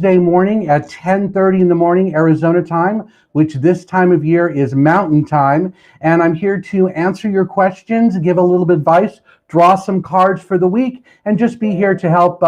Thursday morning at 10:30 in the morning, Arizona time, which this time of year is Mountain Time. And I'm here to answer your questions, give a little bit of advice, draw some cards for the week, and just be here to help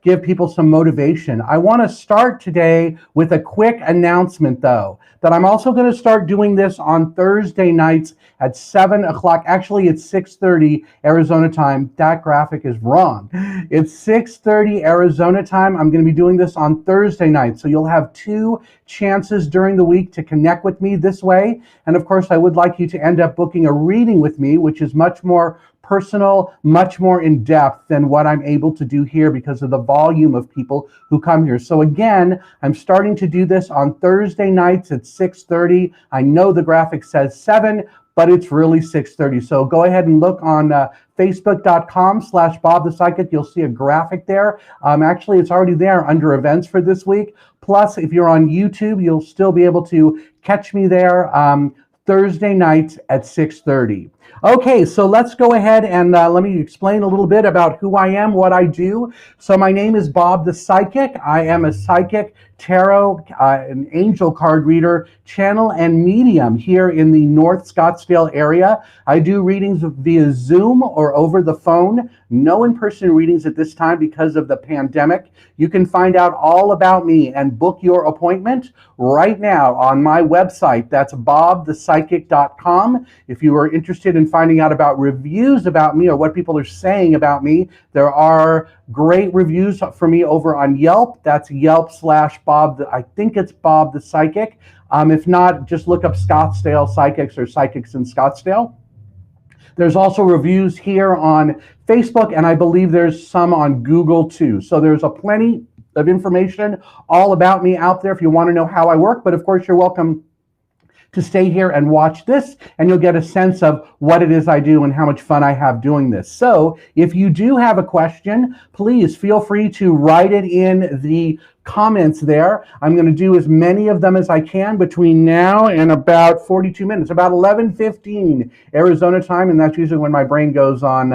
give people some motivation. I want to start today with a quick announcement, though, that I'm also going to start doing this on Thursday nights at 7 o'clock. Actually, it's 6:30 Arizona time. That graphic is wrong. It's 6:30 Arizona time. I'm going to be doing this on Thursday night. So you'll have 2 chances during the week to connect with me this way. And of course, I would like you to end up booking a reading with me, which is much more personal, much more in depth than what I'm able to do here because of the volume of people who come here. So again, I'm starting to do this on Thursday nights at 6:30. I know the graphic says 7, but it's really 6:30. So go ahead and look on facebook.com/Bob the Psychic. You'll see a graphic there. Actually, it's already there under events for this week. Plus, if you're on YouTube, you'll still be able to catch me there Thursday nights at 6:30. Okay, so let's go ahead and let me explain a little bit about who I am, what I do. So my name is Bob the Psychic. I am a psychic, tarot, an angel card reader, channel, and medium here in the North Scottsdale area. I do readings via Zoom or over the phone. No in-person readings at this time because of the pandemic. You can find out all about me and book your appointment right now on my website. That's bobthepsychic.com. If you are interested in finding out about reviews about me or what people are saying about me, there are great reviews for me over on Yelp. That's Yelp/Bob. I think it's Bob the Psychic. If not, just look up Scottsdale Psychics or Psychics in Scottsdale. There's also reviews here on Facebook, and I believe there's some on Google too. So there's a plenty of information all about me out there if you want to know how I work. But of course, you're welcome to stay here and watch this, and you'll get a sense of what it is I do and how much fun I have doing this. So if you do have a question, please feel free to write it in the comments there. I'm going to do as many of them as I can between now and about 42 minutes, about 11:15 Arizona time, and that's usually when my brain goes on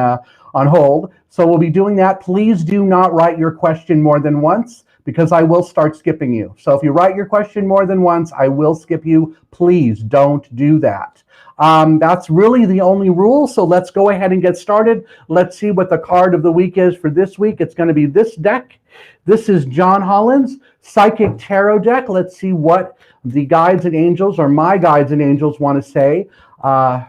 hold. So we'll be doing that. Please do not write your question more than once, because I will start skipping you. So if you write your question more than once, I will skip you. Please don't do that. That's really the only rule. So let's go ahead and get started. Let's see what the card of the week is for this week. It's going to be this deck. This is John Holland's Psychic Tarot deck. Let's see what the guides and angels, or my guides and angels, want to say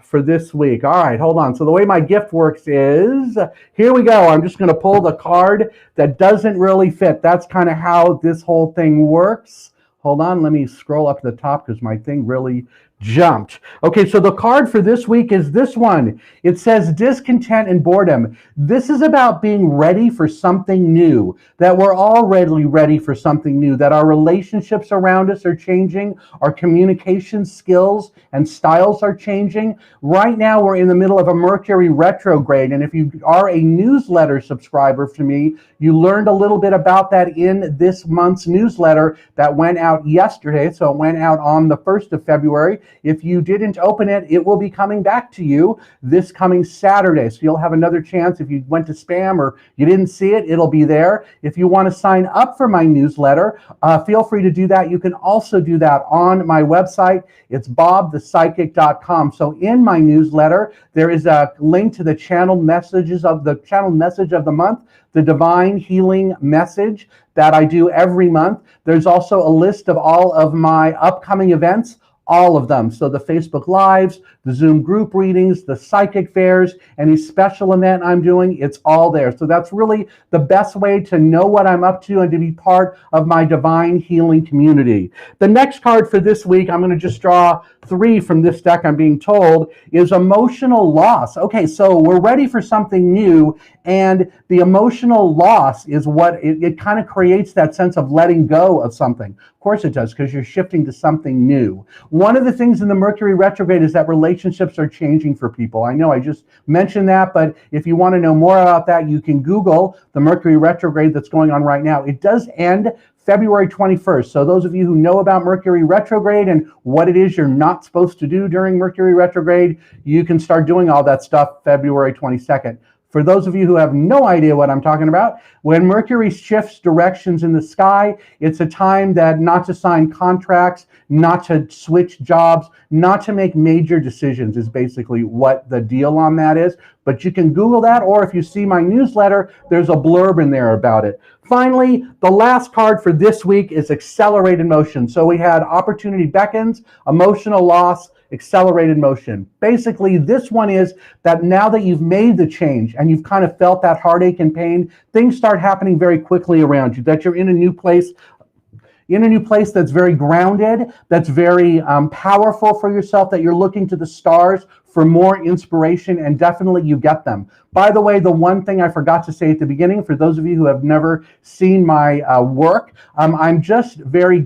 for this week. All right, hold on. So the way my gift works is, here we go. I'm just going to pull the card that doesn't really fit. That's kind of how this whole thing works. Hold on, let me scroll up to the top because my thing really jumped. Okay, so the card for this week is this one. It says discontent and boredom. This is about being ready for something new, that we're already ready for something new, that our relationships around us are changing, our communication skills and styles are changing. Right now, we're in the middle of a Mercury retrograde, and if you are a newsletter subscriber to me, you learned a little bit about that in this month's newsletter that went out yesterday. So it went out on the 1st of February. If you didn't open it, it will be coming back to you this coming Saturday. So you'll have another chance. If you went to spam or you didn't see it, it'll be there. If you want to sign up for my newsletter, feel free to do that. You can also do that on my website. It's bobthepsychic.com. So in my newsletter, there is a link to the channel message of the month, the divine healing message that I do every month. There's also a list of all of my upcoming events, all of them. So the Facebook Lives, the Zoom group readings, the psychic fairs, any special event I'm doing, it's all there. So that's really the best way to know what I'm up to and to be part of my divine healing community. The next card for this week, I'm going to just draw 3 from this deck, I'm being told, is emotional loss. Okay, so we're ready for something new, and the emotional loss is what it kind of creates that sense of letting go of something. Of course it does, because you're shifting to something new. One of the things in the Mercury retrograde is that relationships are changing for people. I know I just mentioned that, but if you want to know more about that, you can Google the Mercury retrograde that's going on right now. It does end February 21st. So those of you who know about Mercury retrograde and what it is you're not supposed to do during Mercury retrograde, you can start doing all that stuff February 22nd. For those of you who have no idea what I'm talking about, when Mercury shifts directions in the sky, it's a time that not to sign contracts, not to switch jobs, not to make major decisions is basically what the deal on that is. But you can Google that, or if you see my newsletter, there's a blurb in there about it. Finally, the last card for this week is accelerated motion. So we had opportunity beckons, emotional loss, accelerated motion. Basically, this one is that now that you've made the change and you've kind of felt that heartache and pain, things start happening very quickly around you, that you're in a new place that's very grounded, that's very powerful for yourself, that you're looking to the stars for more inspiration, and definitely you get them. By the way, the one thing I forgot to say at the beginning, for those of you who have never seen my work, I'm just very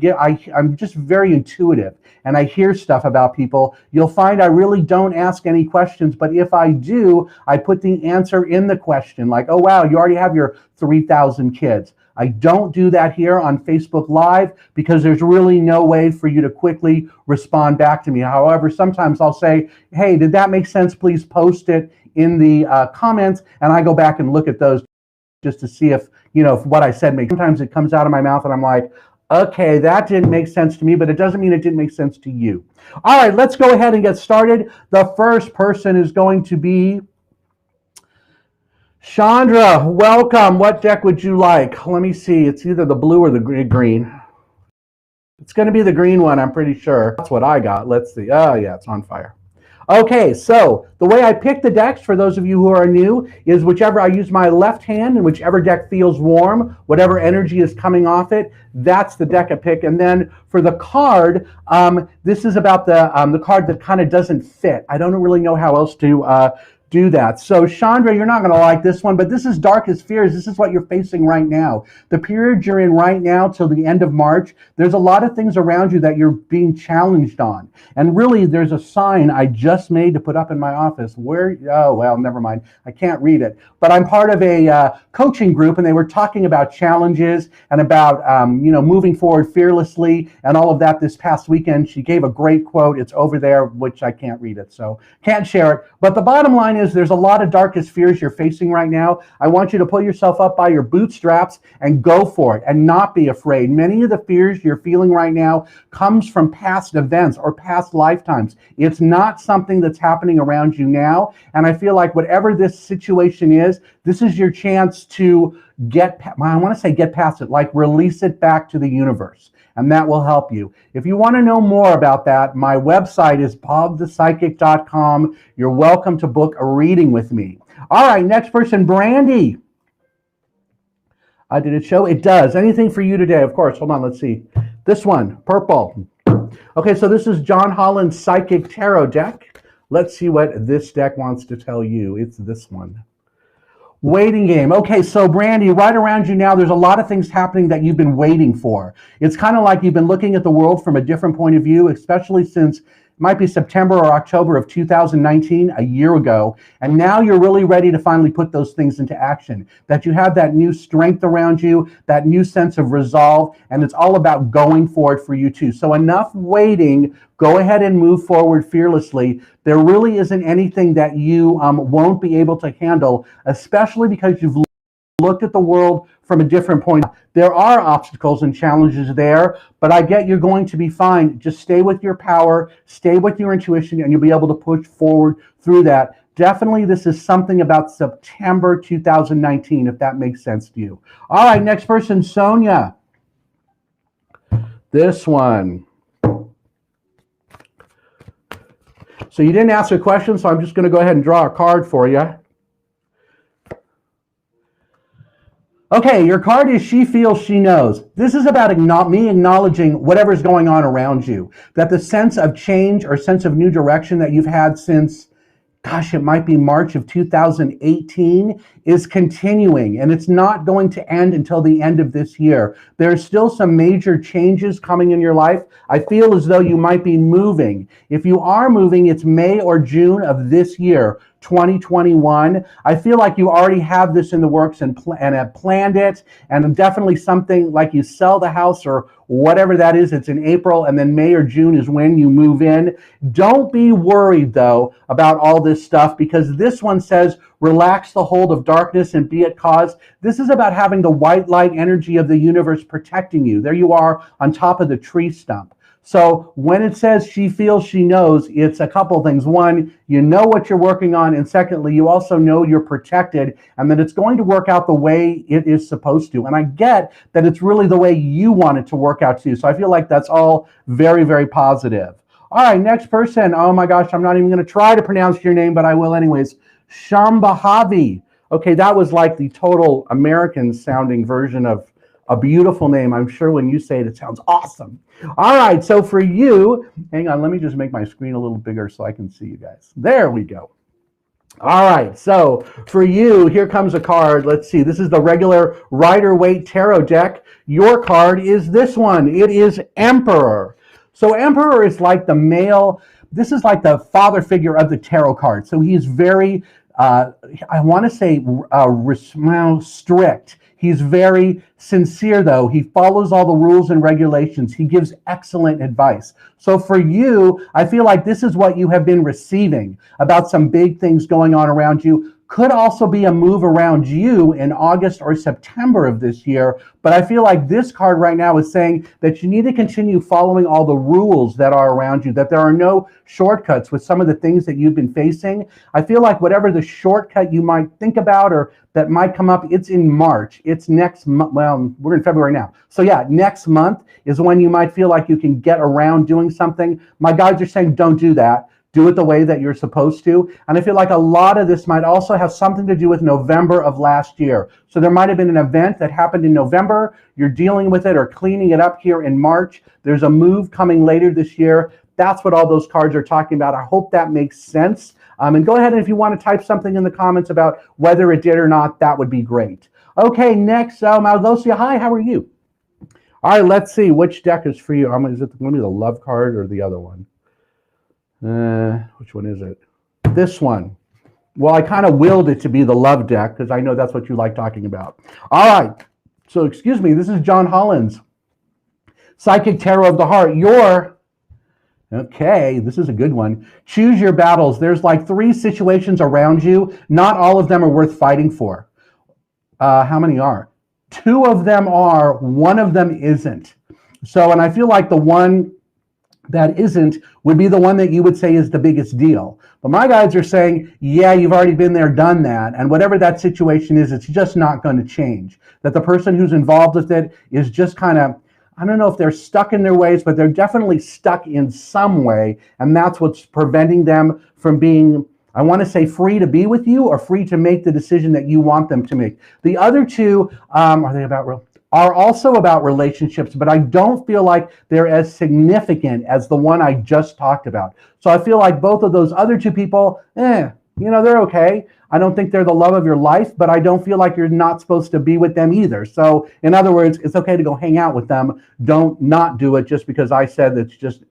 intuitive, and I hear stuff about people. You'll find I really don't ask any questions, but if I do, I put the answer in the question, like, oh wow, you already have your 3,000 kids. I don't do that here on Facebook Live because there's really no way for you to quickly respond back to me. However, sometimes I'll say, hey, did that make sense? Please post it in the comments, and I go back and look at those just to see if what I said makes sense. Sometimes it comes out of my mouth and I'm like, okay, that didn't make sense to me, but it doesn't mean it didn't make sense to you. All right, let's go ahead and get started. The first person is going to be Chandra. Welcome. What deck would you like? Let me see. It's either the blue or the green. It's going to be the green one, I'm pretty sure. That's what I got. Let's see. Oh, yeah, it's on fire. Okay, so the way I pick the decks, for those of you who are new, is whichever I use my left hand, and whichever deck feels warm, whatever energy is coming off it, that's the deck I pick. And then for the card, this is about the card that kind of doesn't fit. I don't really know how else to do that. So Chandra, you're not going to like this one, but this is Darkest Fears. This is what you're facing right now. The period you're in right now till the end of March, there's a lot of things around you that you're being challenged on. And really, there's a sign I just made to put up in my office where, oh, well, never mind. I can't read it. But I'm part of a coaching group, and they were talking about challenges and about, moving forward fearlessly and all of that this past weekend. She gave a great quote. It's over there, which I can't read it, so can't share it. But the bottom line is there's a lot of darkest fears you're facing right now. I want you to pull yourself up by your bootstraps and go for it and not be afraid. Many of the fears you're feeling right now comes from past events or past lifetimes. It's not something that's happening around you now. And I feel like whatever this situation is, this is your chance to get past it, like release it back to the universe. And that will help you. If you want to know more about that, my website is bobthepsychic.com. You're welcome to book a reading with me. All right, next person, Brandy. Did it show? It does. Anything for you today? Of course. Hold on, let's see. This one, purple. Okay, so this is John Holland's Psychic Tarot deck. Let's see what this deck wants to tell you. It's this one. Waiting game. Okay, so Brandy, right around you now, there's a lot of things happening that you've been waiting for. It's kind of like you've been looking at the world from a different point of view, especially since it might be September or October of 2019, a year ago. And now you're really ready to finally put those things into action. That you have that new strength around you, that new sense of resolve, and it's all about going for it for you too. So enough waiting. Go ahead and move forward fearlessly. There really isn't anything that you won't be able to handle, especially because you've looked at the world from a different point. There are obstacles and challenges there, but I get you're going to be fine. Just stay with your power, stay with your intuition, and you'll be able to push forward through that. Definitely, this is something about September 2019, if that makes sense to you. All right, next person, Sonia. This one. So you didn't ask a question, so I'm just going to go ahead and draw a card for you. Okay, your card is She Feels, She Knows. This is about me acknowledging whatever's going on around you. That the sense of change or sense of new direction that you've had since, gosh, it might be March of 2018, is continuing, and it's not going to end until the end of this year. There's still some major changes coming in your life. I feel as though you might be moving. If you are moving, it's May or June of this year, 2021. I feel like you already have this in the works and have planned it, and definitely something like you sell the house or whatever that is. It's in April, and then May or June is when you move in. Don't be worried, though, about all this stuff, because this one says, relax the hold of darkness and be at cause. This is about having the white light energy of the universe protecting you. There you are on top of the tree stump. So when it says she feels, she knows, it's a couple things. One, you know what you're working on. And secondly, you also know you're protected and that it's going to work out the way it is supposed to. And I get that it's really the way you want it to work out too. So I feel like that's all very, very positive. All right, next person. Oh my gosh, I'm not even going to try to pronounce your name, but I will anyways. Shambhavi. Okay, that was like the total American sounding version of a beautiful name. I'm sure when you say it, it sounds awesome. All right, so for you, hang on, let me just make my screen a little bigger so I can see you guys. There we go. All right, so for you, here comes a card. Let's see, this is the regular Rider-Waite Tarot deck. Your card is this one. It is Emperor. So Emperor is like the male, this is like the father figure of the tarot card. So he's very, I want to say strict. He's very sincere, though. He follows all the rules and regulations. He gives excellent advice. So for you, I feel like this is what you have been receiving about some big things going on around you. Could also be a move around you in August or September of this year. But I feel like this card right now is saying that you need to continue following all the rules that are around you, that there are no shortcuts with some of the things that you've been facing. I feel like whatever the shortcut you might think about or that might come up, it's in March. It's next month. Well, we're in February now. So yeah, next month is when you might feel like you can get around doing something. My guides are saying don't do that. Do it the way that you're supposed to. And I feel like a lot of this might also have something to do with November of last year. So there might have been an event that happened in November. You're dealing with it or cleaning it up here in March. There's a move coming later this year. That's what all those cards are talking about. I hope that makes sense. And go ahead, and if you want to type something in the comments about whether it did or not, that would be great. Okay, next, Maldosia, hi, how are you? All right, let's see which deck is for you. Is it going to be the love card or the other one? Which one is it? This one. Well, I kind of willed it to be the love deck because I know that's what you like talking about. All right. So, excuse me, this is John Holland's Psychic Tarot of the Heart. Okay, this is a good one. Choose your battles. There's like 3 situations around you. Not all of them are worth fighting for. How many are? 2 of them are, 1 of them isn't. So, and I feel like the one that isn't would be the one that you would say is the biggest deal. But my guides are saying, yeah, you've already been there, done that. And whatever that situation is, it's just not going to change. That the person who's involved with it is just kind of, I don't know if they're stuck in their ways, but they're definitely stuck in some way. And that's what's preventing them from being, I want to say, free to be with you or free to make the decision that you want them to make. The other 2, are also about relationships, but I don't feel like they're as significant as the one I just talked about. So I feel like both of those other 2 people, they're okay. I don't think they're the love of your life, but I don't feel like you're not supposed to be with them either. So in other words, it's okay to go hang out with them. Don't not do it just because I said it's just,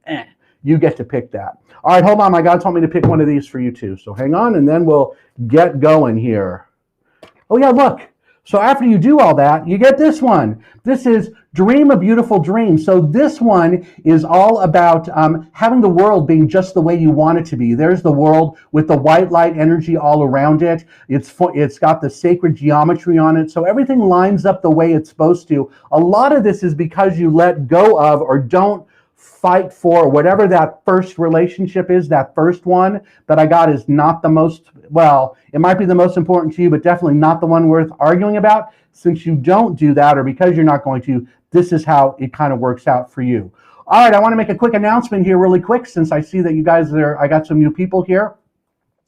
you get to pick that. All right, hold on. My God told me to pick one of these for you too. So hang on, and then we'll get going here. Oh yeah, look. So after you do all that, you get this one. This is Dream a Beautiful Dream. So this one is all about having the world being just the way you want it to be. There's the world with the white light energy all around it. It's got the sacred geometry on it. So everything lines up the way it's supposed to. A lot of this is because you let go of or don't fight for whatever that first relationship is. That first one that I got is not the most, well, it might be the most important to you, but definitely not the one worth arguing about. Since you don't do that, or because you're not going to, this is how it kind of works out for you. All right, I want to make a quick announcement here really quick, since I see that you guys are, I got some new people here.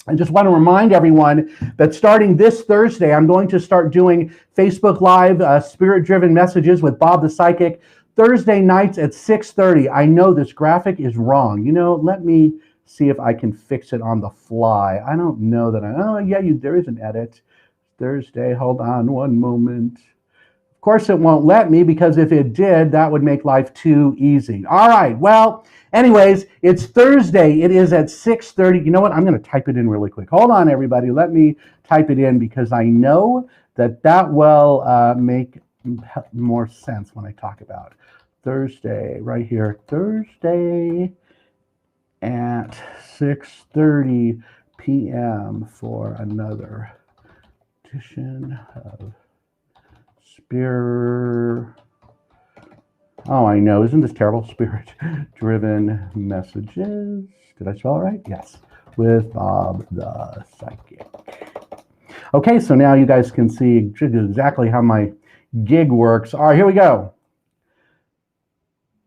I just want to remind everyone that starting this Thursday, I'm going to start doing Facebook Live Spirit-Driven Messages with Bob the Psychic, Thursday nights at 6:30. I know this graphic is wrong. Let me see if I can fix it on the fly. I don't know that there is an edit. Thursday, hold on one moment. Of course, it won't let me because if it did, that would make life too easy. All right, well, anyways, it's Thursday. It is at 6:30. You know what? I'm going to type it in really quick. Hold on, everybody. Let me type it in because I know that will make more sense when I talk about Thursday right here. Thursday at 6:30 p.m. for another edition of Oh, I know. Isn't this terrible? Spirit-driven messages. Did I spell it right? Yes. With Bob the Psychic. Okay, so now you guys can see exactly how my gig works. All right, here we go.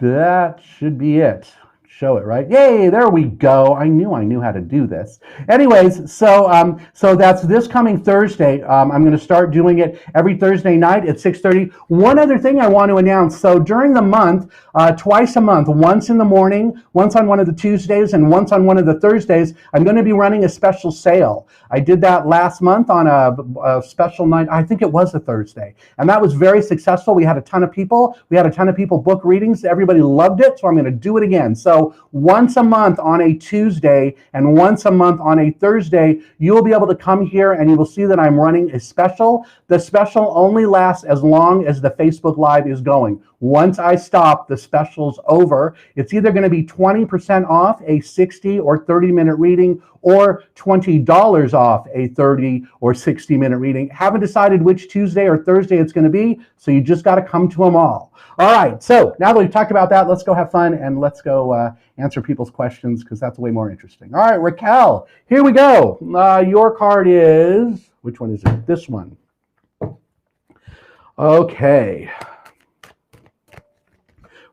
That should be it. Show it, right? Yay, there we go. I knew how to do this. Anyways, so that's this coming Thursday. I'm going to start doing it every Thursday night at 6:30. One other thing I want to announce. So during the month, twice a month, once in the morning, once on one of the Tuesdays, and once on one of the Thursdays, I'm going to be running a special sale. I did that last month on a special night. I think it was a Thursday. And that was very successful. We had a ton of people. We had a ton of people book readings. Everybody loved it. So I'm going to do it again. So once a month on a Tuesday and once a month on a Thursday, you will be able to come here and you will see that I'm running a special. The special only lasts as long as the Facebook Live is going. Once I stop, the special's over. It's either going to be 20% off a 60 or 30-minute reading or $20 off a 30 or 60-minute reading. Haven't decided which Tuesday or Thursday it's going to be, so you just got to come to them all. All right, so now that we've talked about that, let's go have fun and let's go answer people's questions because that's way more interesting. All right, Raquel, here we go. Your card is, which one is it? This one. Okay.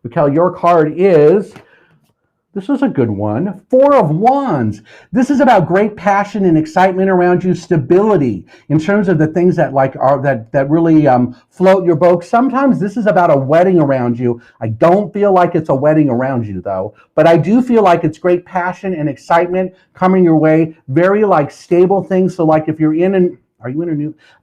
Raquel, your card is, this is a good one, Four of Wands. This is about great passion and excitement around you, stability in terms of the things that that really float your boat. Sometimes this is about a wedding around you. I don't feel like it's a wedding around you though, but I do feel like it's great passion and excitement coming your way. Very like stable things. So like if you're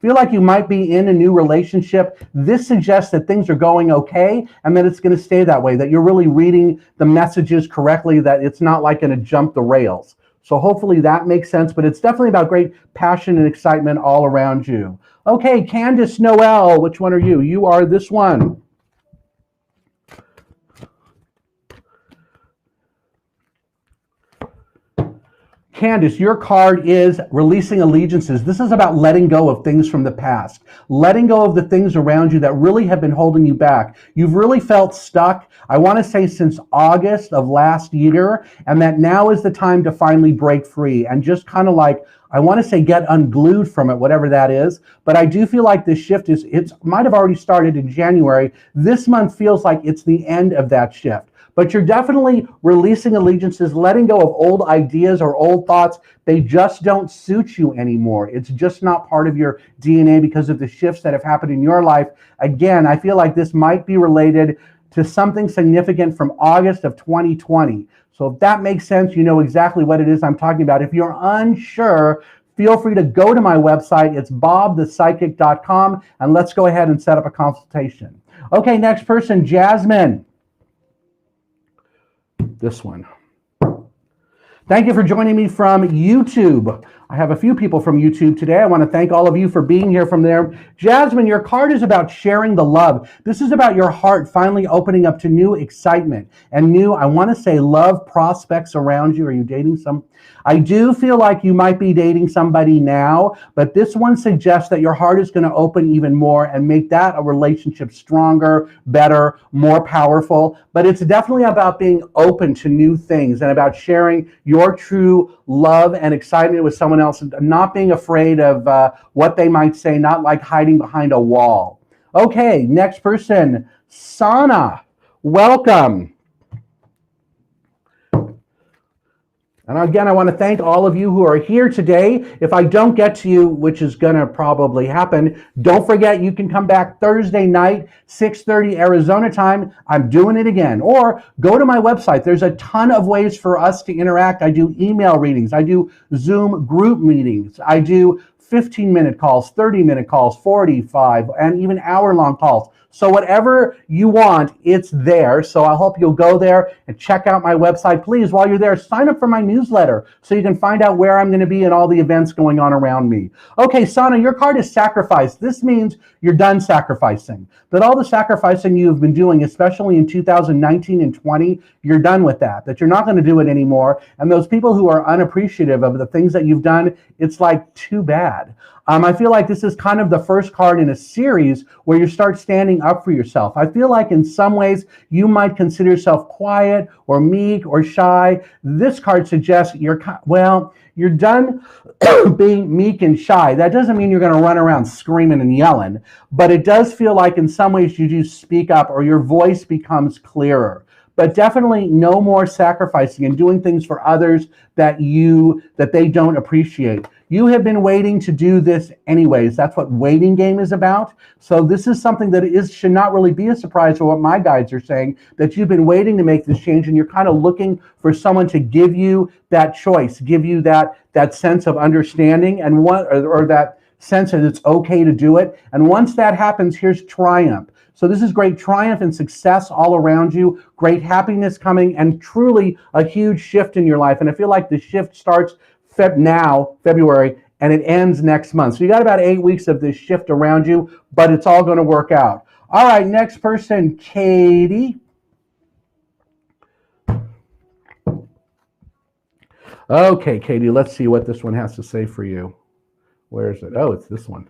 feel like you might be in a new relationship, this suggests that things are going okay and that it's going to stay that way, that you're really reading the messages correctly, that it's not like going to jump the rails. So hopefully that makes sense, but it's definitely about great passion and excitement all around you. Okay, Candace Noel, which one are you? You are this one. Candace, your card is releasing allegiances. This is about letting go of things from the past, letting go of the things around you that really have been holding you back. You've really felt stuck, I want to say since August of last year, and that now is the time to finally break free and just kind of like, I want to say get unglued from it, whatever that is. But I do feel like this shift it might have already started in January. This month feels like it's the end of that shift. But you're definitely releasing allegiances, letting go of old ideas or old thoughts. They just don't suit you anymore. It's just not part of your DNA because of the shifts that have happened in your life. Again, I feel like this might be related to something significant from August of 2020. So if that makes sense, you know exactly what it is I'm talking about. If you're unsure, feel free to go to my website. It's bobthepsychic.com, and let's go ahead and set up a consultation. Okay, next person, Jasmine. This one. Thank you for joining me from YouTube. I have a few people from YouTube today. I want to thank all of you for being here from there. Jasmine, your card is about sharing the love. This is about your heart finally opening up to new excitement and new, I want to say, love prospects around you. Are you dating some? I do feel like you might be dating somebody now, but this one suggests that your heart is going to open even more and make that a relationship stronger, better, more powerful. But it's definitely about being open to new things and about sharing your true love and excitement with someone else, and not being afraid of what they might say, not like hiding behind a wall. Okay, next person, Sana. Welcome. And again, I want to thank all of you who are here today. If I don't get to you, which is going to probably happen, don't forget you can come back Thursday night, 6:30 Arizona time. I'm doing it again. Or go to my website. There's a ton of ways for us to interact. I do email readings. I do Zoom group meetings. I do 15-minute calls, 30-minute calls, 45, and even hour-long calls. So whatever you want, it's there. So I hope you'll go there and check out my website. Please, while you're there, sign up for my newsletter so you can find out where I'm going to be and all the events going on around me. Okay, Sana, your card is sacrifice. This means you're done sacrificing. That all the sacrificing you've been doing, especially in 2019 and 20, you're done with that. That you're not going to do it anymore. And those people who are unappreciative of the things that you've done, it's like too bad. I feel like this is kind of the first card in a series where you start standing up for yourself. I feel like in some ways you might consider yourself quiet or meek or shy. This card suggests you're done being meek and shy. That doesn't mean you're going to run around screaming and yelling, but it does feel like in some ways you do speak up or your voice becomes clearer. But definitely no more sacrificing and doing things for others that they don't appreciate. You have been waiting to do this anyways. That's what waiting game is about. So this is something that should not really be a surprise for what my guides are saying, that you've been waiting to make this change and you're kind of looking for someone to give you that choice, give you that sense of understanding and or that sense that it's okay to do it. And once that happens, here's triumph. So this is great triumph and success all around you, great happiness coming, and truly a huge shift in your life. And I feel like the shift starts February, and it ends next month. So you got about 8 weeks of this shift around you, but it's all going to work out. All right, next person, Katie. Okay, Katie, let's see what this one has to say for you. Where is it? Oh, it's this one.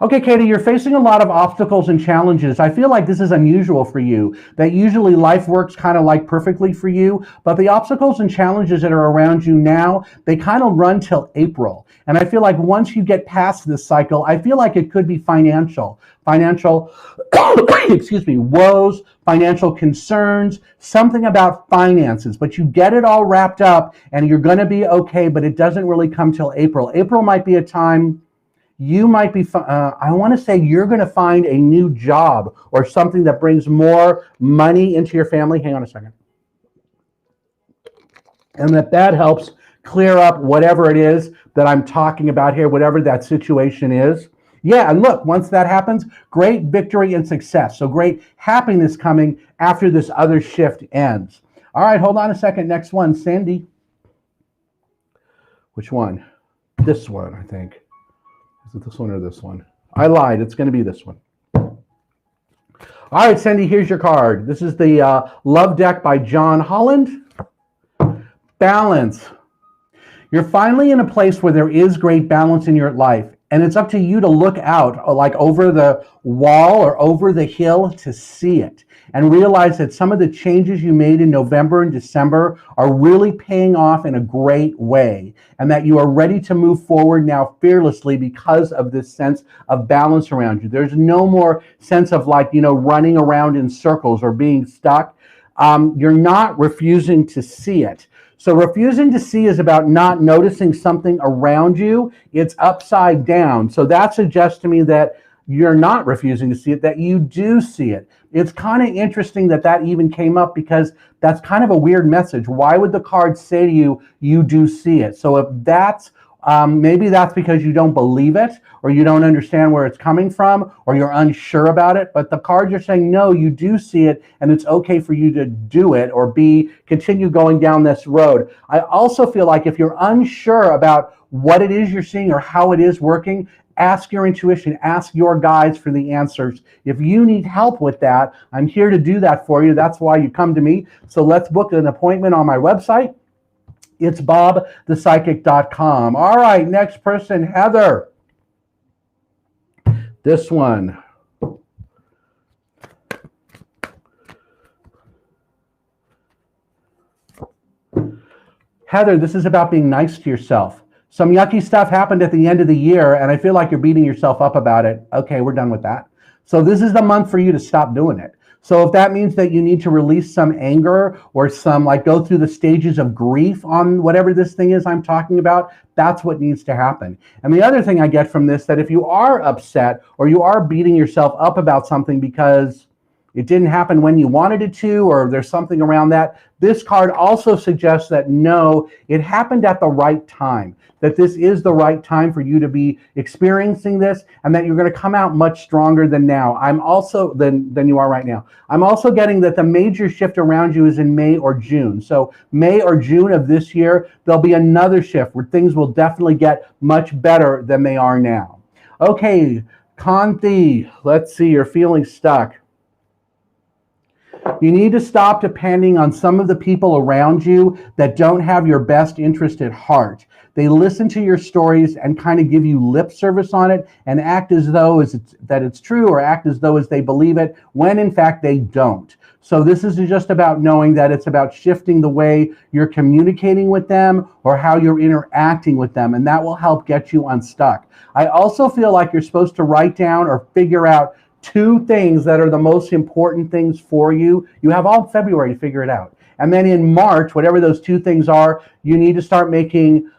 Okay, Katie, you're facing a lot of obstacles and challenges. I feel like this is unusual for you, that usually life works kind of like perfectly for you, but the obstacles and challenges that are around you now, they kind of run till April. And I feel like once you get past this cycle, I feel like it could be financial, excuse me, woes, financial concerns, something about finances, but you get it all wrapped up and you're going to be okay, but it doesn't really come till April. April might be a time you might be, I want to say you're going to find a new job or something that brings more money into your family. Hang on a second. And that helps clear up whatever it is that I'm talking about here, whatever that situation is. Yeah, and look, once that happens, great victory and success. So great happiness coming after this other shift ends. All right, hold on a second. Next one, Sandy. Which one? This one, I think. Is it this one or this one? I lied. It's going to be this one. All right, Sandy, here's your card. This is the Love Deck by John Holland. Balance. You're finally in a place where there is great balance in your life. And it's up to you to look out, like over the wall or over the hill, to see it and realize that some of the changes you made in November and December are really paying off in a great way, and that you are ready to move forward now fearlessly because of this sense of balance around you. There's no more sense of running around in circles or being stuck. You're not refusing to see it. So refusing to see is about not noticing something around you. It's upside down. So that suggests to me that you're not refusing to see it, that you do see it. It's kind of interesting that even came up because that's kind of a weird message. Why would the card say to you, you do see it? So if that's, maybe that's because you don't believe it or you don't understand where it's coming from or you're unsure about it. But the cards are saying, no, you do see it and it's okay for you to do it or continue going down this road. I also feel like if you're unsure about what it is you're seeing or how it is working, ask your intuition, ask your guides for the answers. If you need help with that, I'm here to do that for you. That's why you come to me. So let's book an appointment on my website. It's bobthepsychic.com. All right, next person, Heather. This one. Heather, this is about being nice to yourself. Some yucky stuff happened at the end of the year, and I feel like you're beating yourself up about it. Okay, we're done with that. So this is the month for you to stop doing it. So if that means that you need to release some anger or go through the stages of grief on whatever this thing is I'm talking about, that's what needs to happen. And the other thing I get from this, that if you are upset or you are beating yourself up about something because it didn't happen when you wanted it to, or there's something around that. This card also suggests that no, it happened at the right time, that this is the right time for you to be experiencing this, and that you're going to come out much stronger than now. I'm also than you are right now. I'm also getting that the major shift around you is in May or June. So May or June of this year, there'll be another shift where things will definitely get much better than they are now. Okay, Kanti, let's see, you're feeling stuck. You need to stop depending on some of the people around you that don't have your best interest at heart. They listen to your stories and kind of give you lip service on it and act as though it's true, or act as though as they believe it, when in fact they don't. So this isn't just about knowing that, it's about shifting the way you're communicating with them or how you're interacting with them, and that will help get you unstuck. I also feel like you're supposed to write down or figure out 2 things that are the most important things for you. You have all February to figure it out. And then in March, whatever those 2 things are, you need to start taking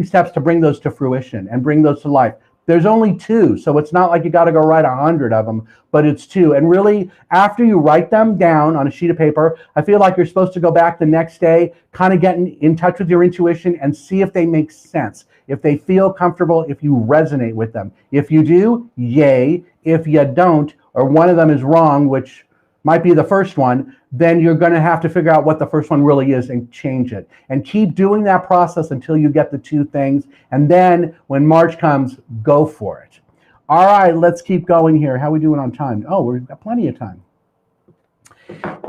steps to bring those to fruition and bring those to life. There's only 2, so it's not like you got to go write 100 of them, but it's 2. And really, after you write them down on a sheet of paper, I feel like you're supposed to go back the next day, kind of get in touch with your intuition and see if they make sense, if they feel comfortable, if you resonate with them. If you do, yay. If you don't, or one of them is wrong, which might be the first one, then you're going to have to figure out what the first one really is and change it. And keep doing that process until you get the 2 things. And then when March comes, go for it. All right, let's keep going here. How are we doing on time? Oh, we've got plenty of time.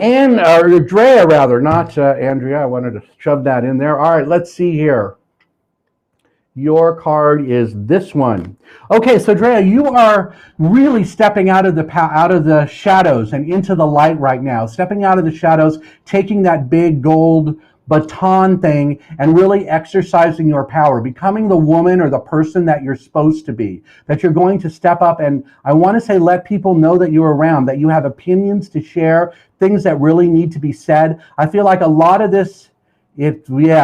And Drea, rather, not Andrea. I wanted to shove that in there. All right, let's see here. Your card is this one. Okay, so Drea, you are really stepping out of the shadows and into the light right now. Stepping out of the shadows, taking that big gold baton thing and really exercising your power, becoming the woman or the person that you're supposed to be, that you're going to step up and, I want to say, let people know that you're around, that you have opinions to share, things that really need to be said. I feel like a lot of this, it really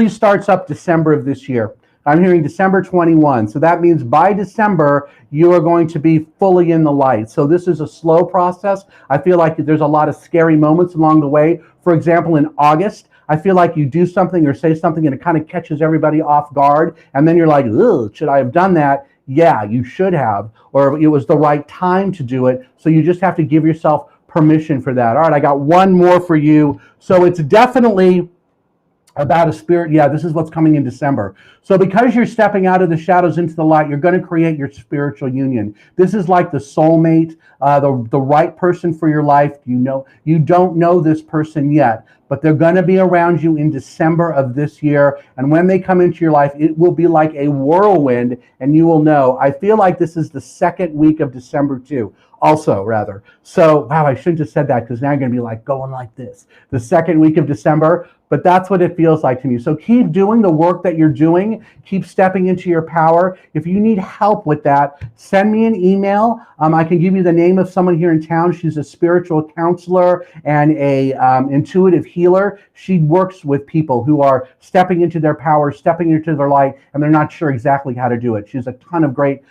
starts up December of this year. I'm hearing December 21. So that means by December, you are going to be fully in the light. So this is a slow process. I feel like there's a lot of scary moments along the way. For example, in August, I feel like you do something or say something and it kind of catches everybody off guard. And then you're like, ugh, should I have done that? Yeah, you should have. Or it was the right time to do it. So you just have to give yourself permission for that. All right, I got one more for you. So it's definitely about a spirit. Yeah, this is what's coming in December. So because you're stepping out of the shadows into the light, you're going to create your spiritual union. This is like the soulmate, the right person for your life. You don't know this person yet, but they're going to be around you in December of this year. And when they come into your life, it will be like a whirlwind, and you will know. I feel like this is the second week of December too. Also, rather. So, wow, I shouldn't have said that, because now you're going to be like going like this. The second week of December, but that's what it feels like to me. So keep doing the work that you're doing. Keep stepping into your power. If you need help with that, send me an email. I can give you the name of someone here in town. She's a spiritual counselor and a intuitive healer. She works with people who are stepping into their power, stepping into their light, and they're not sure exactly how to do it. She's a ton of great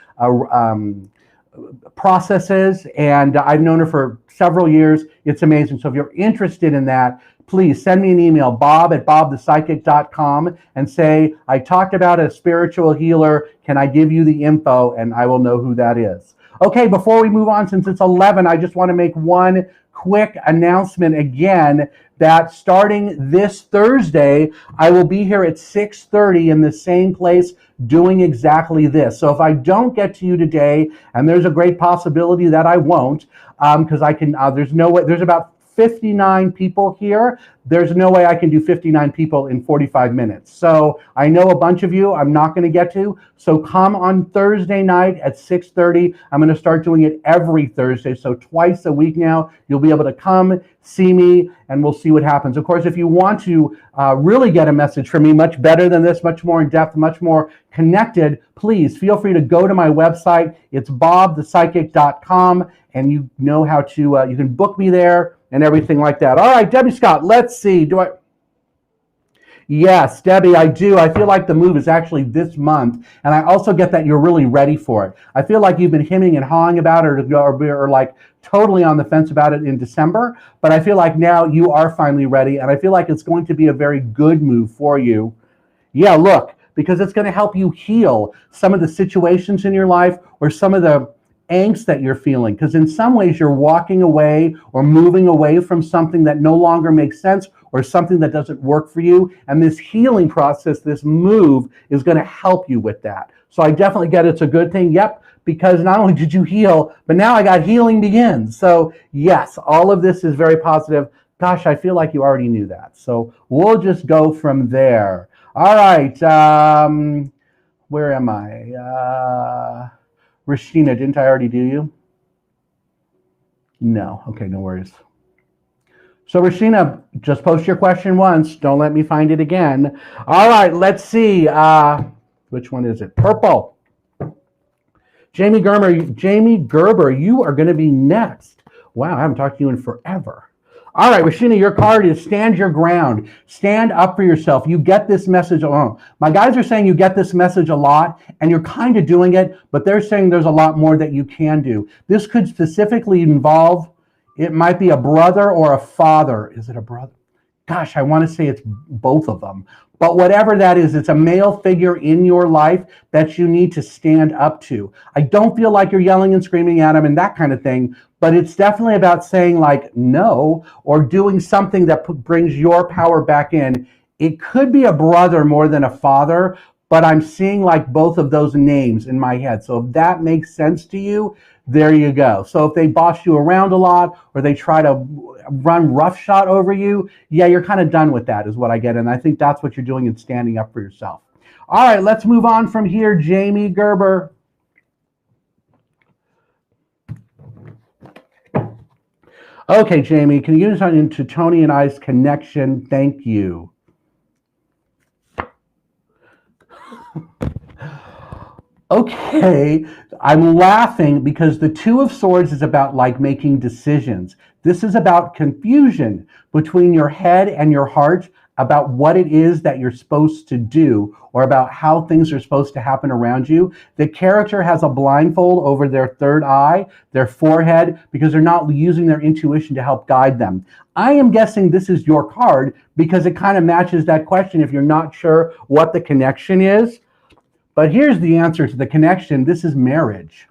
processes, and I've known her for several years. It's amazing. So if you're interested in that, please send me an email, bob@bobthepsychic.com, and say, I talked about a spiritual healer. Can I give you the info? And I will know who that is. Okay, before we move on, since it's 11, I just want to make one quick announcement again that starting this Thursday, I will be here at 6:30 in the same place doing exactly this. So if I don't get to you today, and there's a great possibility that I won't, because I can, there's no way, there's about 59 people here. There's no way I can do 59 people in 45 minutes. So I know a bunch of you I'm not going to get to. So come on Thursday night at 6:30. I'm going to start doing it every Thursday. So twice a week now, you'll be able to come, see me, and we'll see what happens. Of course, if you want to really get a message from me much better than this, much more in depth, much more connected, please feel free to go to my website. It's bobthepsychic.com, and you know how to, you can book me there and everything like that. All right, Debbie Scott, let's see. Yes, Debbie, I do. I feel like the move is actually this month. And I also get that you're really ready for it. I feel like you've been hemming and hawing about it or like totally on the fence about it in December. But I feel like now you are finally ready. And I feel like it's going to be a very good move for you. Yeah, look, because it's going to help you heal some of the situations in your life or some of the angst that you're feeling. Because in some ways, you're walking away or moving away from something that no longer makes sense or something that doesn't work for you. And this healing process, this move, is going to help you with that. So I definitely get it's a good thing. Yep. Because not only did you heal, but now I got healing begins. So yes, all of this is very positive. Gosh, I feel like you already knew that. So we'll just go from there. All right. Where am I? Rashina, didn't I already do you? No. Okay, no worries. So Rashina, just post your question once. Don't let me find it again. All right, let's see. Which one is it? Purple. Jamie Gerber, you are going to be next. Wow, I haven't talked to you in forever. All right, Rashina, your card is stand your ground. Stand up for yourself. You get this message alone. My guys are saying you get this message a lot, and you're kind of doing it, but they're saying there's a lot more that you can do. This could specifically involve, it might be a brother or a father. Is it a brother? Gosh, I want to say it's both of them. But whatever that is, it's a male figure in your life that you need to stand up to. I don't feel like you're yelling and screaming at him and that kind of thing, but it's definitely about saying like no or doing something that brings your power back in. It could be a brother more than a father, but I'm seeing like both of those names in my head. So if that makes sense to you, there you go. So if they boss you around a lot or they try to run roughshod over you, yeah, you're kind of done with that is what I get. And I think that's what you're doing in standing up for yourself. All right, let's move on from here. Jamie Gerber. Okay, Jamie, can you get us into Tony and I's connection? Thank you. Okay, I'm laughing because the Two of Swords is about like making decisions. This is about confusion between your head and your heart about what it is that you're supposed to do or about how things are supposed to happen around you. The character has a blindfold over their third eye, their forehead, because they're not using their intuition to help guide them. I am guessing this is your card because it kind of matches that question if you're not sure what the connection is. But here's the answer to the connection. This is marriage.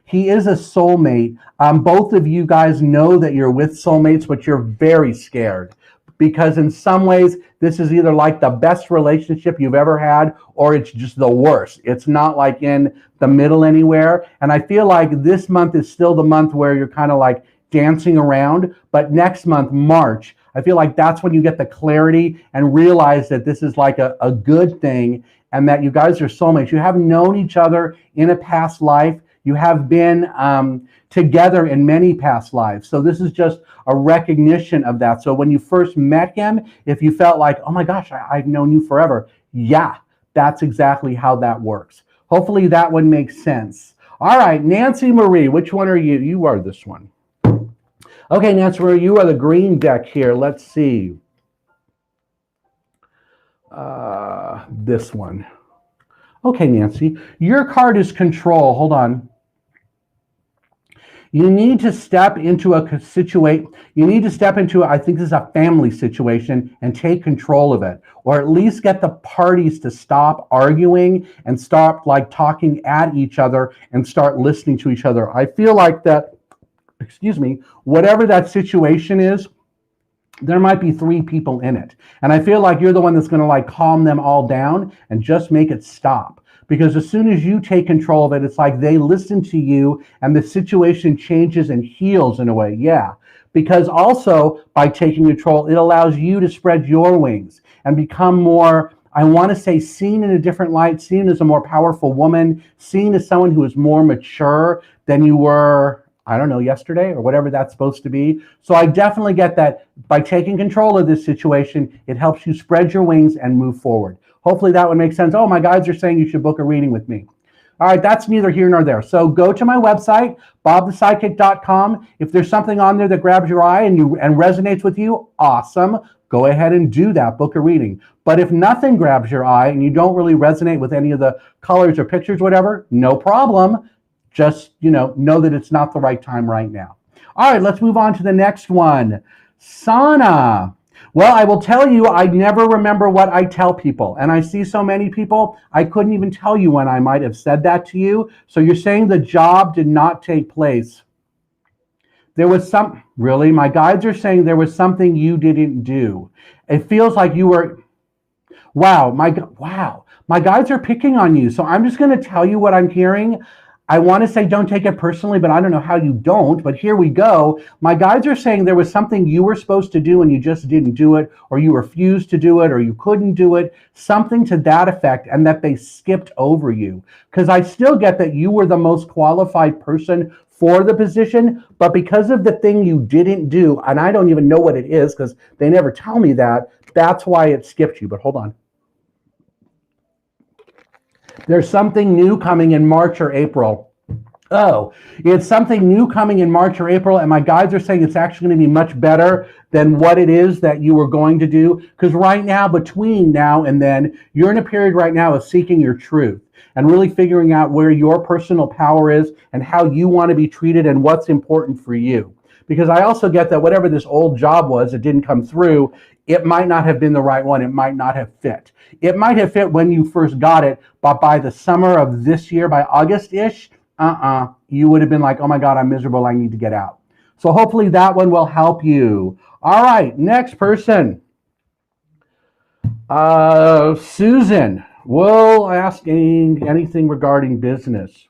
He is a soulmate. Both of you guys know that you're with soulmates, but you're very scared because in some ways, this is either like the best relationship you've ever had or it's just the worst. It's not like in the middle anywhere. And I feel like this month is still the month where you're kind of like dancing around. But next month, March, I feel like that's when you get the clarity and realize that this is like a good thing and that you guys are soulmates. You have known each other in a past life. You have been together in many past lives. So this is just a recognition of that. So when you first met him, if you felt like, oh my gosh, I've known you forever. Yeah, that's exactly how that works. Hopefully that one makes sense. All right, Nancy Marie, which one are you? You are this one. Okay, Nancy Marie, you are the green deck here. Let's see. This one. Okay, Nancy, your card is control. Hold on. You need to step into a situation. You need to step into, I think this is a family situation and take control of it, or at least get the parties to stop arguing and stop like talking at each other and start listening to each other. I feel like that, excuse me, whatever that situation is, there might be three people in it. And I feel like you're the one that's going to like calm them all down and just make it stop. Because as soon as you take control of it, it's like they listen to you and the situation changes and heals in a way. Yeah. Because also by taking control, it allows you to spread your wings and become more, I want to say, seen in a different light, seen as a more powerful woman, seen as someone who is more mature than you were, I don't know, yesterday or whatever that's supposed to be. So I definitely get that by taking control of this situation, it helps you spread your wings and move forward. Hopefully that would make sense. Oh, my guides are saying you should book a reading with me. All right, that's neither here nor there. So go to my website, bobthepsychic.com. If there's something on there that grabs your eye and resonates with you, awesome. go ahead and do that, book a reading. But if nothing grabs your eye and you don't really resonate with any of the colors or pictures, whatever, no problem. Just, know that it's not the right time right now. All right, let's move on to the next one. Sauna. Well, I will tell you, I never remember what I tell people. And I see so many people, I couldn't even tell you when I might have said that to you. So you're saying the job did not take place. There was really, my guides are saying there was something you didn't do. It feels like you were, wow. My guides are picking on you. So I'm just going to tell you what I'm hearing. I want to say don't take it personally, but I don't know how you don't, but here we go. My guides are saying there was something you were supposed to do and you just didn't do it, or you refused to do it, or you couldn't do it, something to that effect, and that they skipped over you. Because I still get that you were the most qualified person for the position, but because of the thing you didn't do, and I don't even know what it is because they never tell me that, that's why it skipped you. But hold on. There's something new coming in March or April. Oh, it's something new coming in March or April, and my guides are saying it's actually going to be much better than what it is that you were going to do. Because right now, between now and then, you're in a period right now of seeking your truth and really figuring out where your personal power is and how you want to be treated and what's important for you. Because I also get that whatever this old job was that didn't come through, it might not have been the right one. It might not have fit. It might have fit when you first got it, but by the summer of this year, by August-ish, you would have been like, oh my God, I'm miserable. I need to get out. So hopefully that one will help you. All right, next person. Susan, will asking anything regarding business.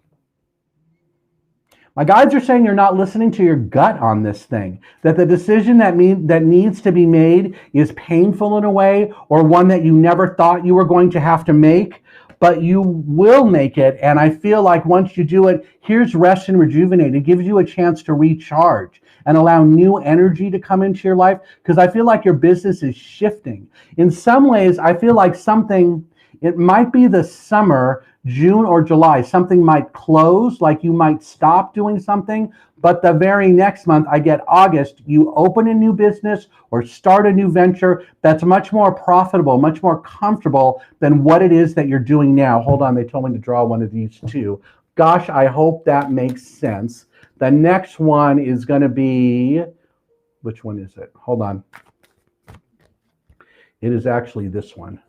My guides are saying you're not listening to your gut on this thing, that the decision that needs to be made is painful in a way, or one that you never thought you were going to have to make, but you will make it. And I feel like once you do it, here's rest and rejuvenate. It gives you a chance to recharge and allow new energy to come into your life, because I feel like your business is shifting. In some ways, I feel like it might be the summer, June or July, something might close, like you might stop doing something, but the very next month, I get August, you open a new business or start a new venture that's much more profitable, much more comfortable than what it is that you're doing now. Hold on, they told me to draw one of these too. Gosh, I hope that makes sense. The next one is going to be, which one is it? Hold on. It is actually this one.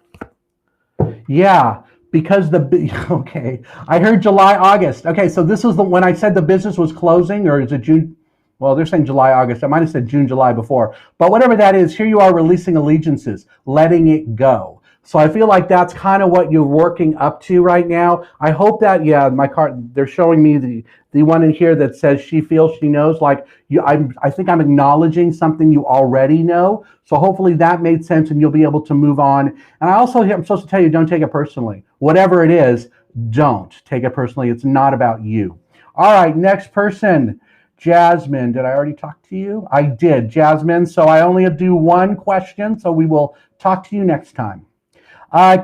Yeah. Because okay, I heard July, August. Okay, so this was when I said the business was closing, or is it June? Well, they're saying July, August. I might have said June, July before. But whatever that is, here you are releasing allegiances, letting it go. So I feel like that's kind of what you're working up to right now. I hope that, yeah, my card, they're showing me the one in here that says she feels she knows. Like, I think I'm acknowledging something you already know. So hopefully that made sense and you'll be able to move on. And I'm supposed to tell you, don't take it personally. Whatever it is, don't take it personally. It's not about you. All right, next person. Jasmine, did I already talk to you? I did, Jasmine. So I only do one question, so we will talk to you next time.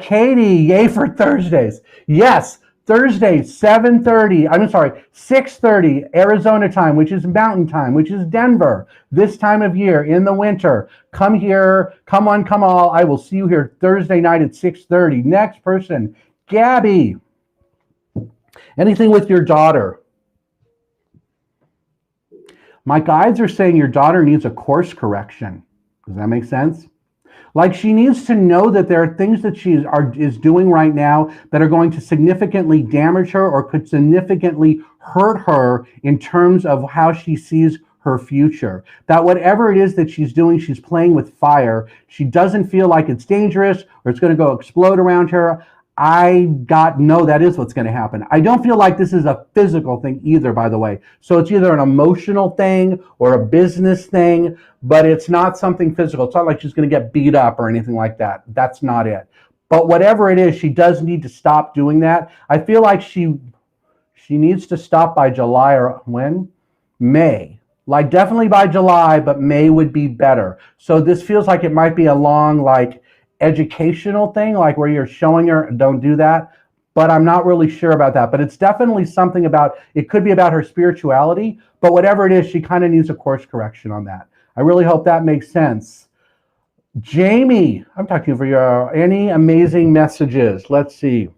Katie, yay for Thursdays. Yes, Thursday, 6:30 Arizona time, which is Mountain Time, which is Denver, this time of year in the winter. Come here, come on, come all. I will see you here Thursday night at 6:30. Next person, Gabby. Anything with your daughter? My guides are saying your daughter needs a course correction. Does that make sense? Like, she needs to know that there are things that she is doing right now that are going to significantly damage her or could significantly hurt her in terms of how she sees her future. That whatever it is that she's doing, she's playing with fire. She doesn't feel like it's dangerous or it's going to go explode around her. That is what's going to happen. I don't feel like this is a physical thing either, by the way. So it's either an emotional thing or a business thing, but it's not something physical. It's not like she's going to get beat up or anything like that. That's not it. But whatever it is, she does need to stop doing that. I feel like she needs to stop by July, or when? May. Like, definitely by July, but May would be better. So this feels like it might be a long, educational thing, like where you're showing her, don't do that. But I'm not really sure about that. But it's definitely something about, it could be about her spirituality, but whatever it is, she kind of needs a course correction on that. I really hope that makes sense. Jamie, I'm talking for your any amazing messages. Let's see.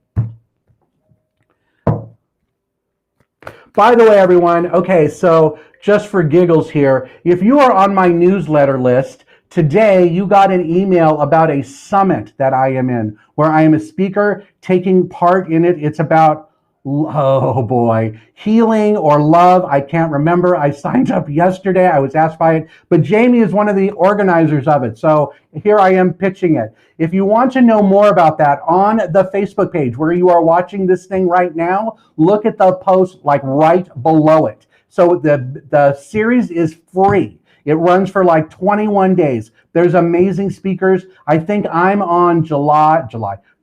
By the way, everyone, okay, so just for giggles here, if you are on my newsletter list, today you got an email about a summit that I am in, where I am a speaker taking part in it. It's about, oh boy, healing or love. I can't remember. I signed up yesterday. I was asked by it, but Jamie is one of the organizers of it. So here I am pitching it. If you want to know more about that, on the Facebook page where you are watching this thing right now, look at the post like right below it. So the series is free. It runs for like 21 days. There's amazing speakers. I think I'm on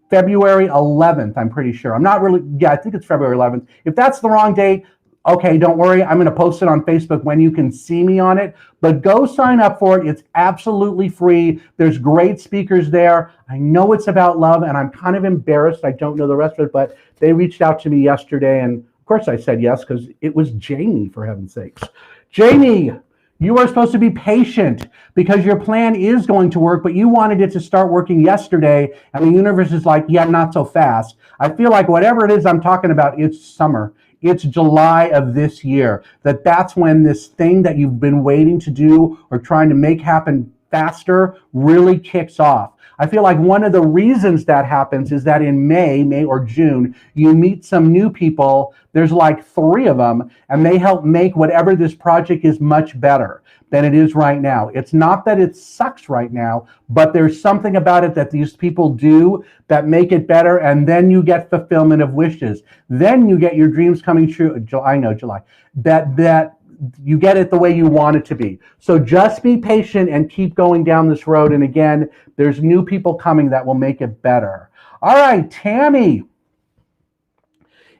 February 11th, I'm pretty sure. I'm not really, yeah, I think it's February 11th. If that's the wrong date, okay, don't worry. I'm going to post it on Facebook when you can see me on it. But go sign up for it. It's absolutely free. There's great speakers there. I know it's about love, and I'm kind of embarrassed. I don't know the rest of it, but they reached out to me yesterday, and of course I said yes because it was Jamie, for heaven's sakes. Jamie, you are supposed to be patient because your plan is going to work, but you wanted it to start working yesterday, and the universe is like, yeah, not so fast. I feel like whatever it is I'm talking about, it's summer. It's July of this year. That's when this thing that you've been waiting to do or trying to make happen faster really kicks off. I feel like one of the reasons that happens is that in May or June, you meet some new people. There's like 3 of them, and they help make whatever this project is much better than it is right now. It's not that it sucks right now, but there's something about it that these people do that make it better, and then you get fulfillment of wishes. Then you get your dreams coming true. I know, July. That you get it the way you want it to be. So just be patient and keep going down this road. And again, there's new people coming that will make it better. All right, Tammy.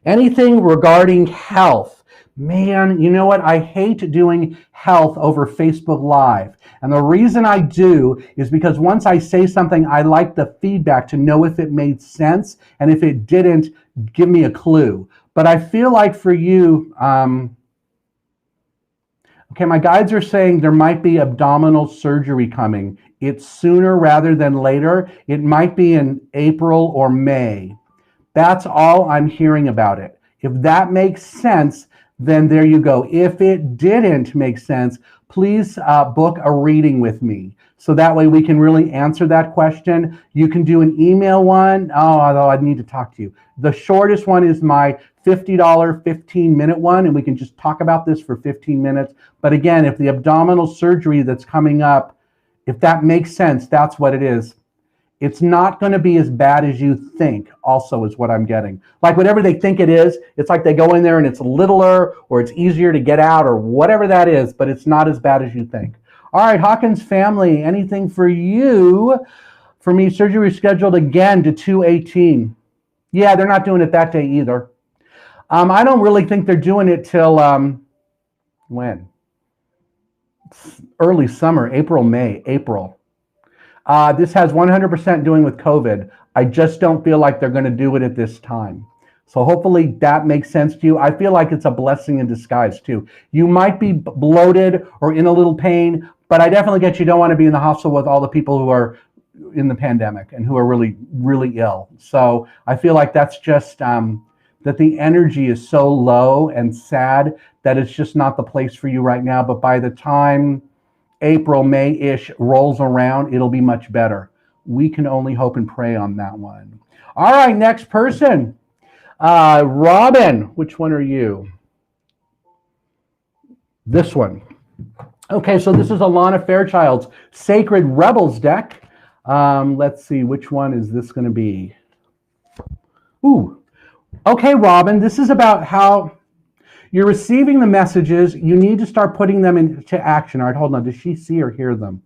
Anything regarding health? Man, you know what? I hate doing health over Facebook Live. And the reason I do is because once I say something, I like the feedback to know if it made sense. And if it didn't, give me a clue. But I feel like for you, okay, my guides are saying there might be abdominal surgery coming. It's sooner rather than later. It might be in April or May. That's all I'm hearing about it. If that makes sense, then there you go. If it didn't make sense, please book a reading with me. So that way we can really answer that question. You can do an email one. Oh, although I'd need to talk to you. The shortest one is my $50 15-minute one, and we can just talk about this for 15 minutes. But again, if the abdominal surgery that's coming up, if that makes sense, that's what it is. It's not going to be as bad as you think, also, is what I'm getting. Like whatever they think it is, it's like they go in there and it's littler or it's easier to get out or whatever that is, but it's not as bad as you think. All right, Hawkins family, anything for you? For me, surgery scheduled again to 2/18. Yeah, they're not doing it that day either. I don't really think they're doing it till when? Early summer, April, May, April. This has 100% doing with COVID. I just don't feel like they're going to do it at this time. So hopefully that makes sense to you. I feel like it's a blessing in disguise too. You might be bloated or in a little pain, but I definitely get you don't want to be in the hospital with all the people who are in the pandemic and who are really, really ill. So I feel like that's just that the energy is so low and sad that it's just not the place for you right now. But by the time April, May-ish rolls around, it'll be much better. We can only hope and pray on that one. All right, next person. Robin, which one are you? This one. Okay, so this is Alana Fairchild's Sacred Rebels deck. Let's see, which one is this going to be? Ooh. Okay, Robin, this is about how you're receiving the messages. You need to start putting them into action. All right, hold on. Does she see or hear them?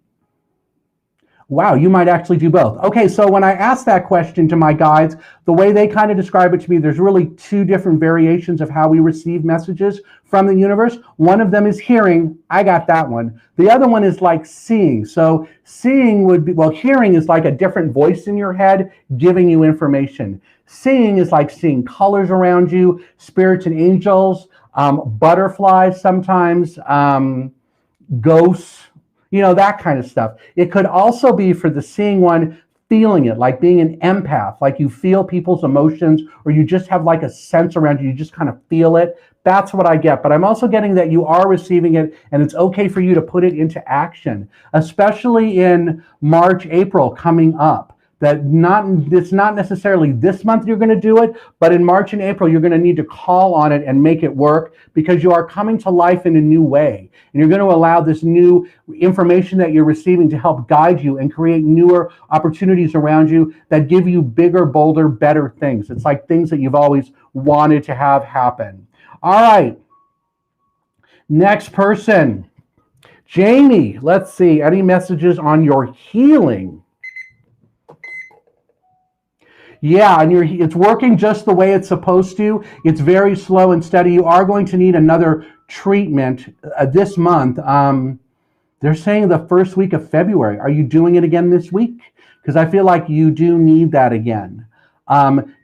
Wow, you might actually do both. Okay, so when I ask that question to my guides, the way they kind of describe it to me, there's really 2 different variations of how we receive messages from the universe. One of them is hearing. I got that one. The other one is like seeing. So seeing would be, well, hearing is like a different voice in your head giving you information. Seeing is like seeing colors around you, spirits and angels, butterflies sometimes, ghosts. that kind of stuff. It could also be for the seeing one feeling it, like being an empath, like you feel people's emotions, or you just have like a sense around you, you just kind of feel it. That's what I get. But I'm also getting that you are receiving it and it's okay for you to put it into action, especially in March, April coming up. It's not necessarily this month you're going to do it, but in March and April you're going to need to call on it and make it work, because you are coming to life in a new way, and you're going to allow this new information that you're receiving to help guide you and create newer opportunities around you that give you bigger, bolder, better things. It's like things that you've always wanted to have happen. All right, next person, Jamie. Let's see, any messages on your healing? Yeah, and it's working just the way it's supposed to. It's very slow and steady. You are going to need another treatment this month. They're saying the first week of February. Are you doing it again this week? Because I feel like you do need that again.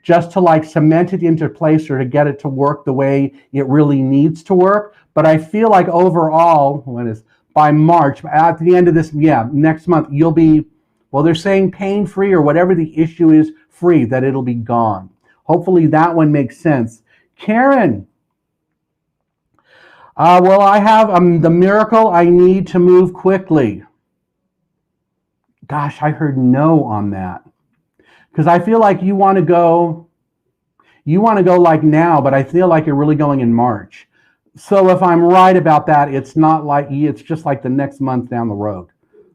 Just to like cement it into place or to get it to work the way it really needs to work. But I feel like overall, by March, at the end of this, next month, you'll be, well, they're saying pain-free or whatever the issue is, free, that it'll be gone. Hopefully that one makes sense. Karen. Well, I have the miracle. I need to move quickly. Gosh, I heard no on that. Because I feel like you want to go like now, but I feel like you're really going in March. So if I'm right about that, it's just like the next month down the road.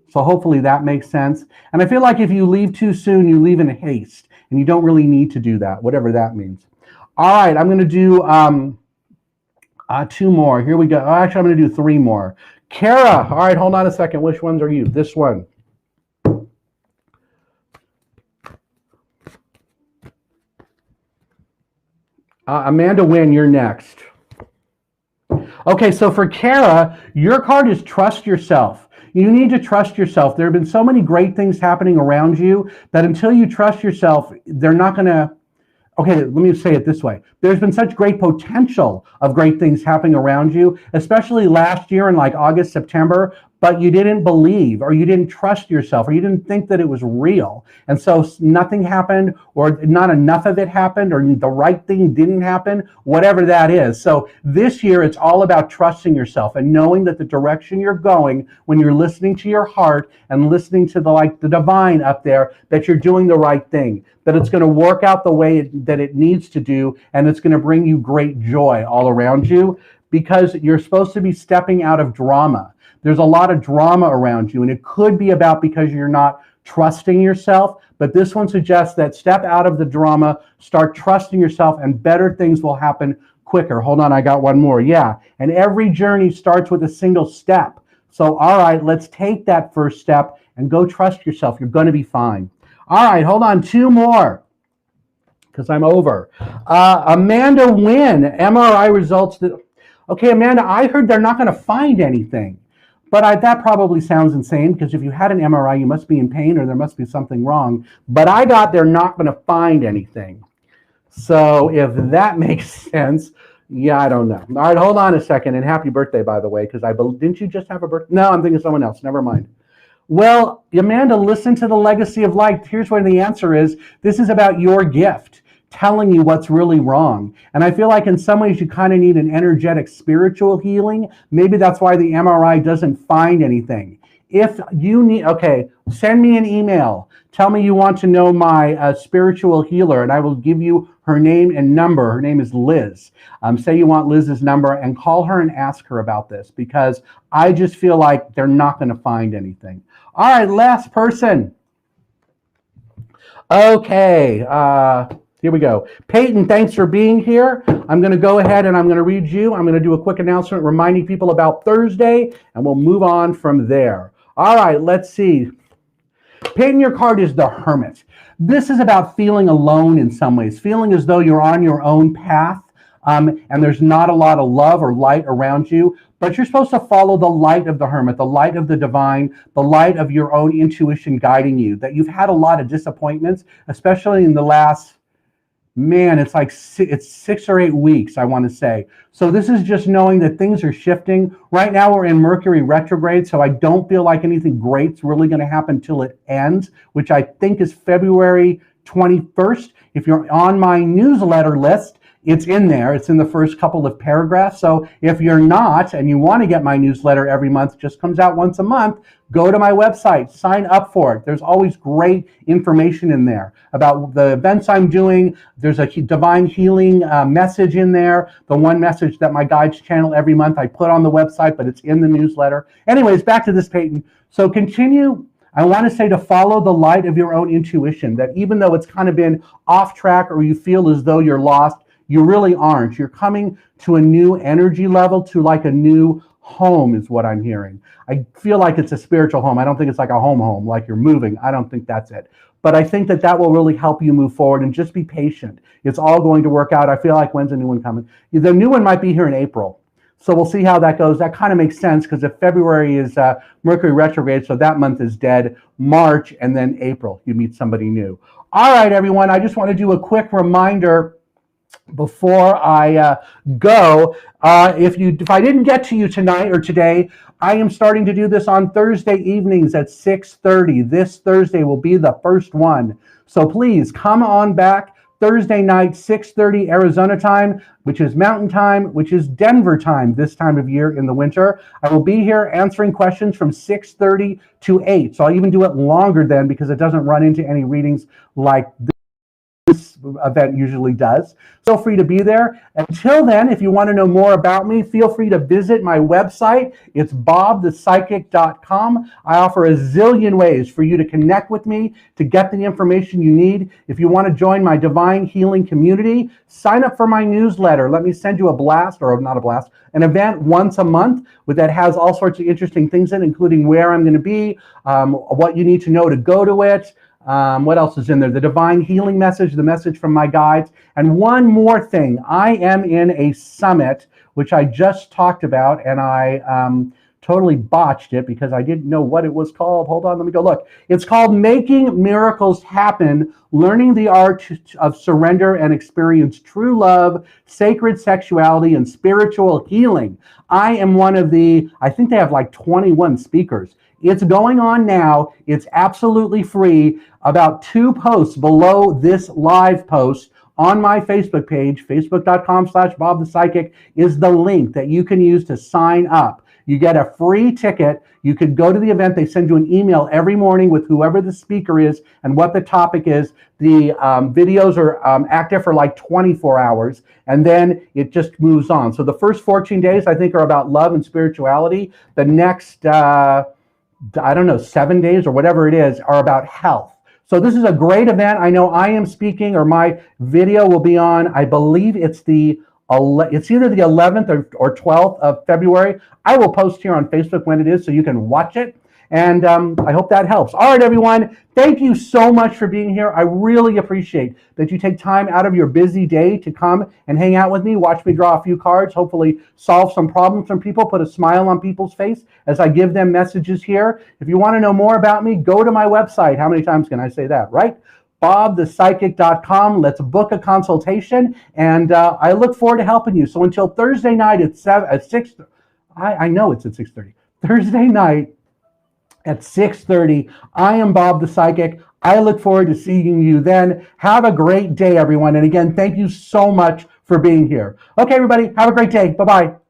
So hopefully that makes sense. And I feel like if you leave too soon, you leave in haste, and you don't really need to do that, whatever that means. All right, I'm going to do two more. Here we go. Actually, I'm going to do three more. Kara, all right, hold on a second. Which ones are you? This one. Amanda Wynn, you're next. Okay, so for Kara, your card is trust yourself. You need to trust yourself. There have been so many great things happening around you that until you trust yourself, they're not going to, okay, let me say it this way. There's been such great potential of great things happening around you, especially last year in like August, September, but you didn't believe, or you didn't trust yourself, or you didn't think that it was real. And so nothing happened, or not enough of it happened, or the right thing didn't happen, whatever that is. So this year, it's all about trusting yourself and knowing that the direction you're going, when you're listening to your heart and listening to the divine up there, that you're doing the right thing, that it's going to work out the way that it needs to do, and it's going to bring you great joy all around you, because you're supposed to be stepping out of drama. There's a lot of drama around you, and it could be about because you're not trusting yourself, but this one suggests that step out of the drama, start trusting yourself, and better things will happen quicker. Hold on, I got one more. Yeah, and every journey starts with a single step. So, all right, let's take that first step and go trust yourself. You're going to be fine. All right, hold on, two more, because I'm over. Amanda Wynn, MRI results. Okay, Amanda, I heard they're not going to find anything. But that probably sounds insane, because if you had an MRI, you must be in pain, or there must be something wrong. But I got they're not going to find anything. So if that makes sense, yeah, I don't know. All right, hold on a second, and happy birthday, by the way, because didn't you just have a birthday? No, I'm thinking of someone else. Never mind. Well, Amanda, listen to the legacy of light. Here's where the answer is. This is about your gift, telling you what's really wrong. And I feel like in some ways you kind of need an energetic spiritual healing. Maybe that's why the MRI doesn't find anything. If you need, okay, send me an email. Tell me you want to know my spiritual healer, and I will give you her name and number. Her name is Liz. Say you want Liz's number and call her and ask her about this, because I just feel like they're not going to find anything. All right, last person. Okay, here we go. Peyton, thanks for being here. I'm going to go ahead and I'm going to read you. I'm going to do a quick announcement reminding people about Thursday, and we'll move on from there. All right, let's see. Peyton, your card is the Hermit. This is about feeling alone in some ways, feeling as though you're on your own path, and there's not a lot of love or light around you, but you're supposed to follow the light of the Hermit, the light of the divine, the light of your own intuition guiding you, that you've had a lot of disappointments, especially in the last man, it's like it's 6 or 8 weeks, I want to say. So this is just knowing that things are shifting. Right now we're in Mercury retrograde, so I don't feel like anything great's really going to happen till it ends, which I think is February 21st. If you're on my newsletter list, it's in there. It's in the first couple of paragraphs. So if you're not and you want to get my newsletter every month, just comes out once a month, go to my website, sign up for it. There's always great information in there about the events I'm doing. There's a divine healing message in there. The one message that my guides channel every month I put on the website, but it's in the newsletter. Anyways, back to this, Peyton. So continue. I want to say to follow the light of your own intuition, that even though it's kind of been off track or you feel as though you're lost, you really aren't. You're coming to a new energy level, to like a new home is what I'm hearing. I feel like it's a spiritual home. I don't think it's like a home, like you're moving. I don't think that's it. But I think that that will really help you move forward, and just be patient. It's all going to work out. I feel like, when's the new one coming? The new one might be here in April. So we'll see how that goes. That kind of makes sense, because if February is Mercury retrograde, so that month is dead. March, and then April, you meet somebody new. All right, everyone. I just want to do a quick reminder before I go. If I didn't get to you tonight or today, I am starting to do this on Thursday evenings at 6:30. This Thursday will be the first one. So please come on back Thursday night, 6:30 Arizona time, which is Mountain time, which is Denver time this time of year in the winter. I will be here answering questions from 6:30 to 8. So I'll even do it longer then, because it doesn't run into any readings like this event usually does. Feel free to be there. Until then, if you want to know more about me, feel free to visit my website. It's bobthepsychic.com. I offer a zillion ways for you to connect with me, to get the information you need. If you want to join my divine healing community, sign up for my newsletter. Let me send you a blast, or not a blast, an event once a month that has all sorts of interesting things in it, including where I'm going to be, what you need to know to go to it. What else is in there? The divine healing message, the message from my guides. And one more thing, I am in a summit, which I just talked about, and I totally botched it because I didn't know what it was called. Hold on, let me go look. It's called Making Miracles Happen, Learning the Art of Surrender and Experience True Love, Sacred Sexuality, and Spiritual Healing. I am one of I think they have like 21 speakers. It's going on now. It's absolutely free. About 2 posts below this live post on my Facebook page, facebook.com/BobThePsychic, is the link that you can use to sign up. You get a free ticket. You could go to the event. They send you an email every morning with whoever the speaker is and what the topic is. The videos are active for like 24 hours, and then it just moves on. So the first 14 days, I think, are about love and spirituality. The next, I don't know, 7 days or whatever it is, are about health. So this is a great event. I know I am speaking, or my video will be on, I believe it's either the 11th or 12th of February. I will post here on Facebook when it is, so you can watch it. And I hope that helps. All right, everyone. Thank you so much for being here. I really appreciate that you take time out of your busy day to come and hang out with me, watch me draw a few cards, hopefully solve some problems from people, put a smile on people's face as I give them messages here. If you want to know more about me, go to my website. How many times can I say that, right? bobthepsychic.com. Let's book a consultation, and I look forward to helping you. So until Thursday night at 6, I know it's at 6:30. Thursday night at 6:30. I am Bob the Psychic. I look forward to seeing you then. Have a great day, everyone. And again, thank you so much for being here. Okay, everybody, have a great day. Bye-bye.